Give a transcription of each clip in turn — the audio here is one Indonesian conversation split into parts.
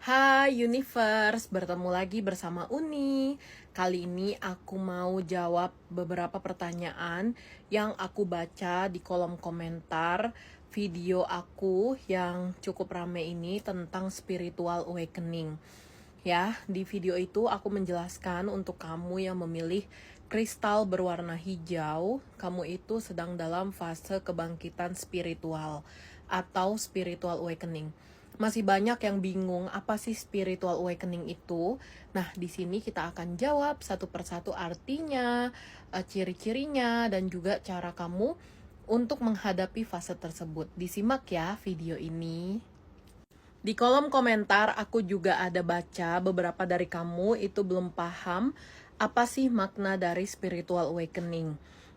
Hai Universe, bertemu lagi bersama Uni. Kali ini aku mau jawab beberapa pertanyaan yang aku baca di kolom komentar video aku yang cukup rame ini tentang spiritual awakening. Ya, di video itu aku menjelaskan untuk kamu yang memilih kristal berwarna hijau, kamu itu sedang dalam fase kebangkitan spiritual atau spiritual awakening. Masih banyak yang bingung apa sih spiritual awakening itu. Nah, di sini kita akan jawab satu persatu artinya, ciri-cirinya, dan juga cara kamu untuk menghadapi fase tersebut. Disimak ya video ini. Di kolom komentar aku juga ada baca beberapa dari kamu itu belum paham apa sih makna dari spiritual awakening.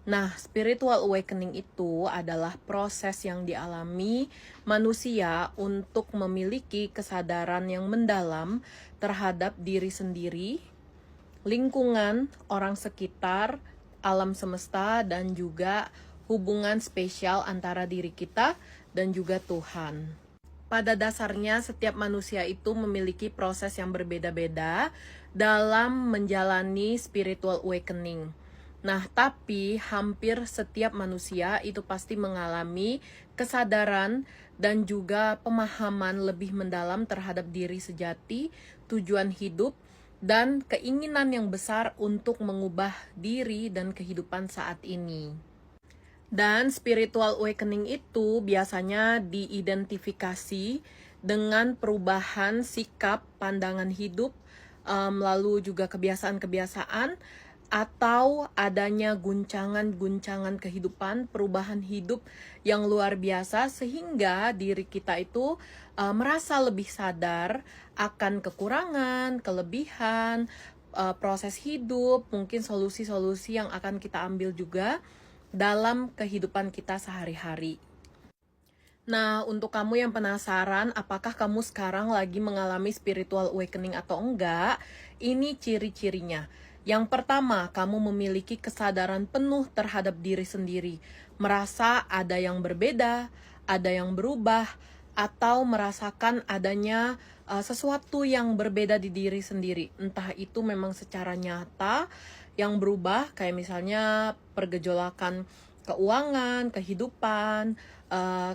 Nah, spiritual awakening itu adalah proses yang dialami manusia untuk memiliki kesadaran yang mendalam terhadap diri sendiri, lingkungan, orang sekitar, alam semesta, dan juga hubungan spesial antara diri kita dan juga Tuhan. Pada dasarnya, setiap manusia itu memiliki proses yang berbeda-beda dalam menjalani spiritual awakening. Nah, tapi hampir setiap manusia itu pasti mengalami kesadaran dan juga pemahaman lebih mendalam terhadap diri sejati, tujuan hidup, dan keinginan yang besar untuk mengubah diri dan kehidupan saat ini. Dan spiritual awakening itu biasanya diidentifikasi dengan perubahan sikap, pandangan hidup, lalu juga kebiasaan-kebiasaan, atau adanya guncangan-guncangan kehidupan, perubahan hidup yang luar biasa sehingga diri kita itu merasa lebih sadar akan kekurangan, kelebihan, proses hidup, mungkin solusi-solusi yang akan kita ambil juga dalam kehidupan kita sehari-hari. Nah, untuk kamu yang penasaran apakah kamu sekarang lagi mengalami spiritual awakening atau enggak, ini ciri-cirinya. Yang pertama, kamu memiliki kesadaran penuh terhadap diri sendiri, merasa ada yang berbeda, ada yang berubah, atau merasakan adanya sesuatu yang berbeda di diri sendiri. Entah itu memang secara nyata yang berubah, kayak misalnya pergejolakan keuangan, kehidupan,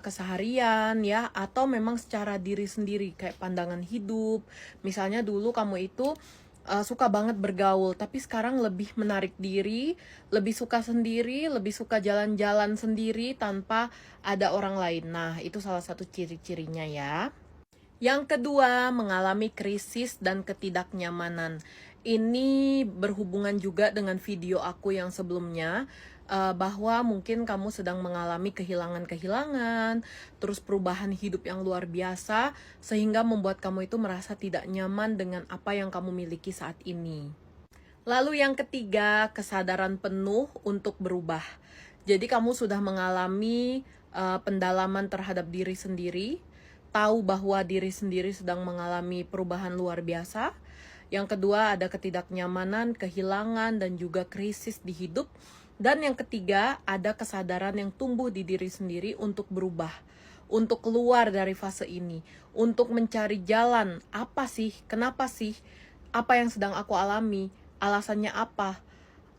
keseharian ya, atau memang secara diri sendiri kayak pandangan hidup. Misalnya dulu kamu itu suka banget bergaul, tapi sekarang lebih menarik diri, lebih suka sendiri, lebih suka jalan-jalan sendiri tanpa ada orang lain. Nah, itu salah satu ciri-cirinya ya. Yang kedua, mengalami krisis dan ketidaknyamanan. Ini berhubungan juga dengan video aku yang sebelumnya, bahwa mungkin kamu sedang mengalami kehilangan-kehilangan, terus perubahan hidup yang luar biasa, sehingga membuat kamu itu merasa tidak nyaman dengan apa yang kamu miliki saat ini. Lalu yang ketiga, kesadaran penuh untuk berubah. Jadi kamu sudah mengalami pendalaman terhadap diri sendiri, tahu bahwa diri sendiri sedang mengalami perubahan luar biasa. Yang kedua, ada ketidaknyamanan, kehilangan, dan juga krisis di hidup. Dan yang ketiga, ada kesadaran yang tumbuh di diri sendiri untuk berubah, untuk keluar dari fase ini, untuk mencari jalan. Apa sih? Kenapa sih? Apa yang sedang aku alami? Alasannya apa?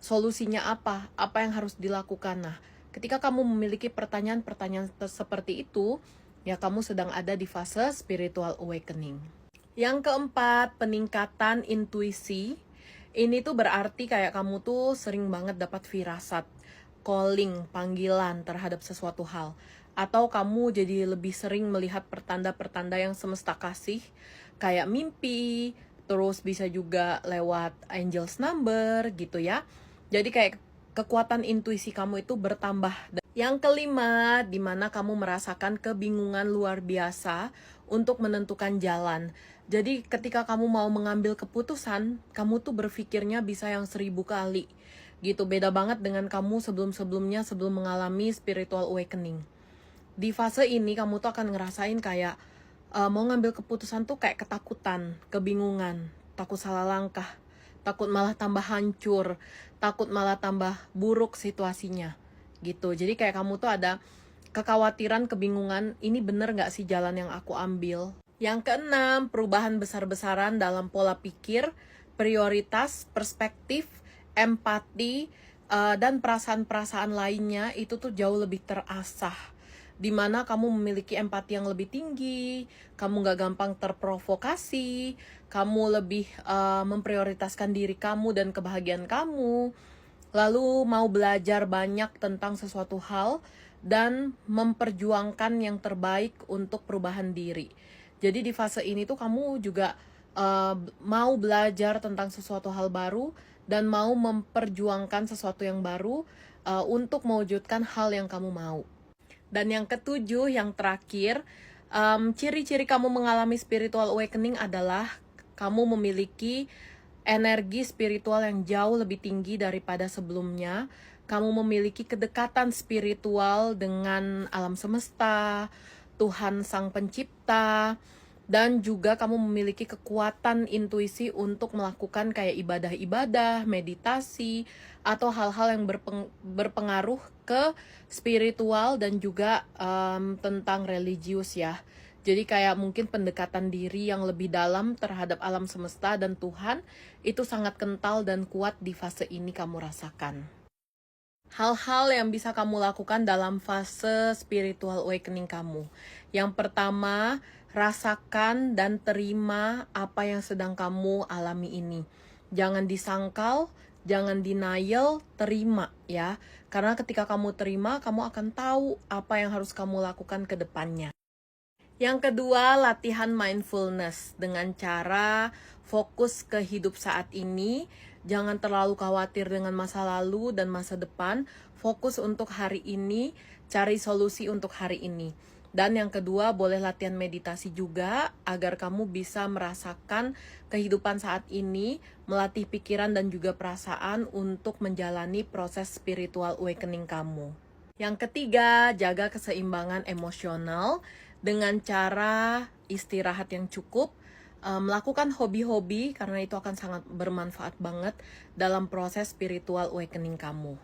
Solusinya apa? Apa yang harus dilakukan? Nah, ketika kamu memiliki pertanyaan-pertanyaan seperti itu, ya kamu sedang ada di fase spiritual awakening. Yang keempat, peningkatan intuisi. Ini tuh berarti kayak kamu tuh sering banget dapat firasat, calling, panggilan terhadap sesuatu hal. Atau kamu jadi lebih sering melihat pertanda-pertanda yang semesta kasih, kayak mimpi, terus bisa juga lewat angels number gitu ya. Jadi kayak kekuatan intuisi kamu itu bertambah. Yang kelima, di mana kamu merasakan kebingungan luar biasa untuk menentukan jalan. Jadi ketika kamu mau mengambil keputusan, kamu tuh berpikirnya bisa yang 1000 kali. Gitu, beda banget dengan kamu sebelum-sebelumnya sebelum mengalami spiritual awakening. Di fase ini kamu tuh akan ngerasain kayak mau ngambil keputusan tuh kayak ketakutan, kebingungan, takut salah langkah, takut malah tambah hancur, takut malah tambah buruk situasinya gitu. Jadi kayak kamu tuh ada kekhawatiran, kebingungan, ini bener gak sih jalan yang aku ambil? Yang keenam, perubahan besar-besaran dalam pola pikir, prioritas, perspektif, empati, dan perasaan-perasaan lainnya itu tuh jauh lebih terasah. Dimana kamu memiliki empati yang lebih tinggi, kamu gak gampang terprovokasi, kamu lebih memprioritaskan diri kamu dan kebahagiaan kamu, lalu mau belajar banyak tentang sesuatu hal, dan memperjuangkan yang terbaik untuk perubahan diri. Jadi di fase ini tuh kamu juga mau belajar tentang sesuatu hal baru dan mau memperjuangkan sesuatu yang baru untuk mewujudkan hal yang kamu mau. Dan yang ketujuh, yang terakhir, ciri-ciri kamu mengalami spiritual awakening adalah kamu memiliki energi spiritual yang jauh lebih tinggi daripada sebelumnya. Kamu memiliki kedekatan spiritual dengan alam semesta, Tuhan Sang Pencipta, dan juga kamu memiliki kekuatan intuisi untuk melakukan kayak ibadah-ibadah, meditasi, atau hal-hal yang berpengaruh ke spiritual dan juga tentang religius ya. Jadi kayak mungkin pendekatan diri yang lebih dalam terhadap alam semesta dan Tuhan itu sangat kental dan kuat di fase ini kamu rasakan. Hal-hal yang bisa kamu lakukan dalam fase spiritual awakening kamu. Yang pertama, rasakan dan terima apa yang sedang kamu alami ini. Jangan disangkal, jangan denial, terima ya. Karena ketika kamu terima, kamu akan tahu apa yang harus kamu lakukan ke depannya. Yang kedua, latihan mindfulness dengan cara fokus ke hidup saat ini. Jangan terlalu khawatir dengan masa lalu dan masa depan. Fokus untuk hari ini, cari solusi untuk hari ini. Dan yang kedua, boleh latihan meditasi juga agar kamu bisa merasakan kehidupan saat ini, melatih pikiran dan juga perasaan untuk menjalani proses spiritual awakening kamu. Yang ketiga, jaga keseimbangan emosional dengan cara istirahat yang cukup, melakukan hobi-hobi karena itu akan sangat bermanfaat banget dalam proses spiritual awakening kamu.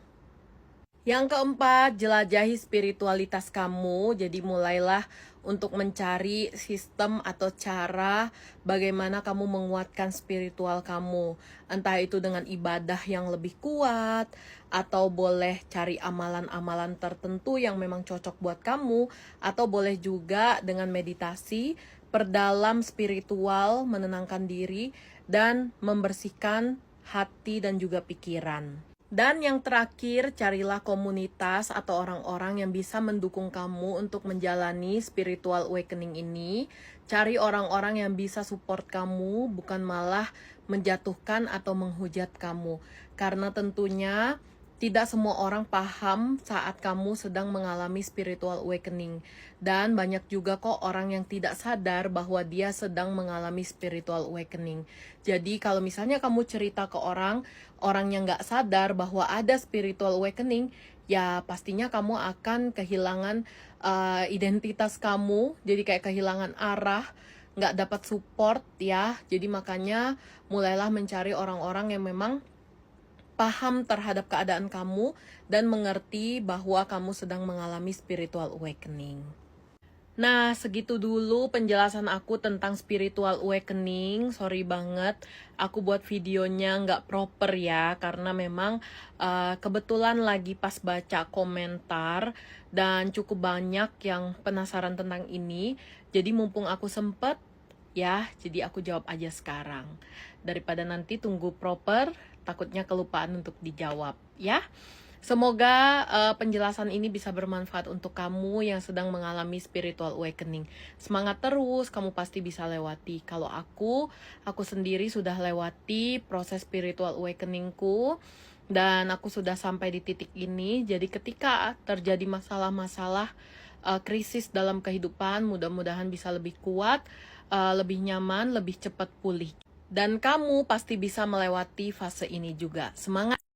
Yang keempat, jelajahi spiritualitas kamu. Jadi mulailah untuk mencari sistem atau cara bagaimana kamu menguatkan spiritual kamu. Entah itu dengan ibadah yang lebih kuat, atau boleh cari amalan-amalan tertentu yang memang cocok buat kamu, atau boleh juga dengan meditasi, perdalam spiritual, menenangkan diri, dan membersihkan hati dan juga pikiran. Dan yang terakhir, carilah komunitas atau orang-orang yang bisa mendukung kamu untuk menjalani spiritual awakening ini. Cari orang-orang yang bisa support kamu, bukan malah menjatuhkan atau menghujat kamu. Karena tentunya tidak semua orang paham saat kamu sedang mengalami spiritual awakening. Dan banyak juga kok orang yang tidak sadar bahwa dia sedang mengalami spiritual awakening. Jadi kalau misalnya kamu cerita ke orang yang nggak sadar bahwa ada spiritual awakening, ya pastinya kamu akan kehilangan identitas kamu. Jadi kayak kehilangan arah, nggak dapat support ya. Jadi makanya mulailah mencari orang-orang yang memang paham terhadap keadaan kamu dan mengerti bahwa kamu sedang mengalami spiritual awakening. Nah, segitu dulu penjelasan aku tentang spiritual awakening. Sorry banget, aku buat videonya nggak proper ya, karena memang kebetulan lagi pas baca komentar dan cukup banyak yang penasaran tentang ini. Jadi mumpung aku sempet, ya, jadi aku jawab aja sekarang. Daripada nanti tunggu proper, takutnya kelupaan untuk dijawab, ya. Semoga penjelasan ini bisa bermanfaat untuk kamu yang sedang mengalami spiritual awakening. Semangat terus, kamu pasti bisa lewati. Kalau aku sendiri sudah lewati proses spiritual awakeningku, dan aku sudah sampai di titik ini. Jadi ketika terjadi masalah-masalah krisis dalam kehidupan, mudah-mudahan bisa lebih kuat, lebih nyaman, lebih cepat pulih. Dan kamu pasti bisa melewati fase ini juga. Semangat!